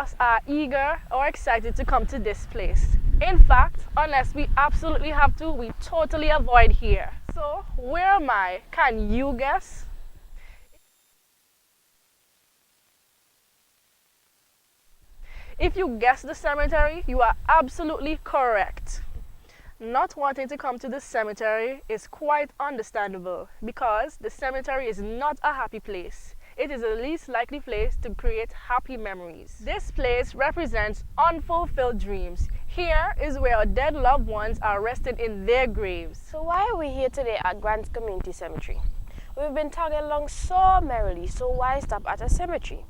us are eager or excited to come to this place. In fact, unless we absolutely have to, we totally avoid here. So, where am I? Can you guess? If you guess the cemetery, you are absolutely correct. Not wanting to come to the cemetery is quite understandable because the cemetery is not a happy place. It is the least likely place to create happy memories. This place represents unfulfilled dreams. Here is where our dead loved ones are rested in their graves. So why are we here today at Grant's Community Cemetery? We've been tagging along so merrily, so why stop at a cemetery?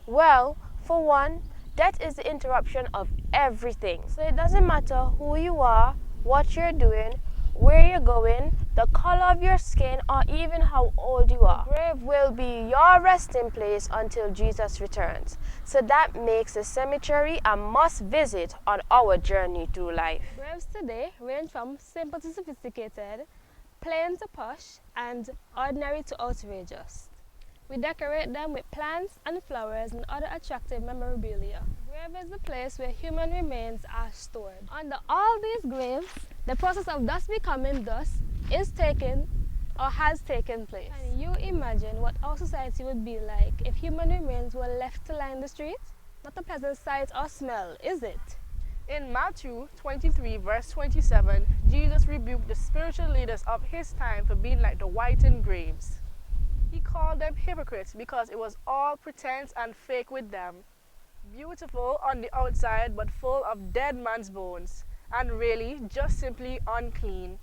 Well, for one, death is the interruption of everything. So it doesn't matter who you are, what you're doing, where you're going, the color of your skin, or even how old you are. The grave will be your resting place until Jesus returns. So that makes the cemetery a must visit on our journey through life. Graves today range from simple to sophisticated, plain to posh, and ordinary to outrageous. We decorate them with plants and flowers and other attractive memorabilia. Grave is the place where human remains are stored. Under all these graves, the process of dust becoming dust is taken or has taken place. Can you imagine what our society would be like if human remains were left to line the streets? Not a pleasant sight or smell, is it? In Matthew 23 verse 27, Jesus rebuked the spiritual leaders of his time for being like the whitened graves. He called them hypocrites because it was all pretense and fake with them. Beautiful on the outside but full of dead man's bones, and really just simply unclean.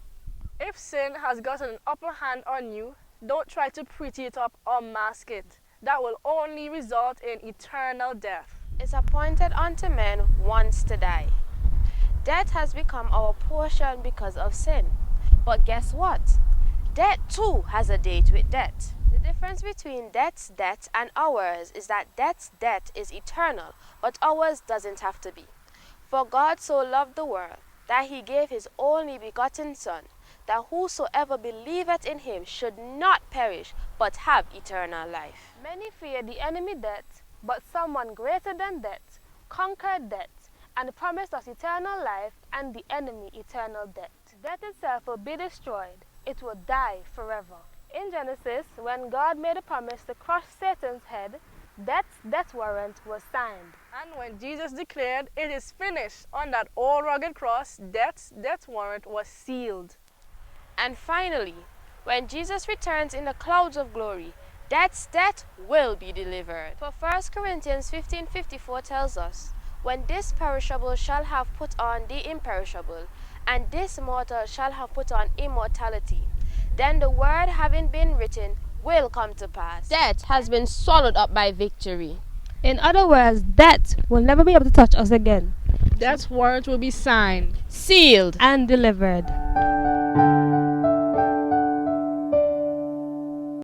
If sin has gotten an upper hand on you, don't try to pretty it up or mask it. That will only result in eternal death. It's appointed unto men once to die. Death has become our portion because of sin. But guess what? Death too has a date with death. The difference between death's death and ours is that death's death is eternal, but ours doesn't have to be. For God so loved the world that he gave his only begotten Son, that whosoever believeth in him should not perish, but have eternal life. Many fear the enemy death, but someone greater than death conquered death and promised us eternal life and the enemy eternal death. Death itself will be destroyed. It will die forever. In Genesis, when God made a promise to crush Satan's head, death's death warrant was signed. And when Jesus declared, "It is finished," on that old rugged cross, death's death warrant was sealed. And finally, when Jesus returns in the clouds of glory, death's death will be delivered. For 1 Corinthians 15:54 tells us, "When this perishable shall have put on the imperishable, and this mortal shall have put on immortality, then the word having been written will come to pass. Death has been swallowed up by victory." In other words, death will never be able to touch us again. Death's warrant will be signed, Sealed, and delivered.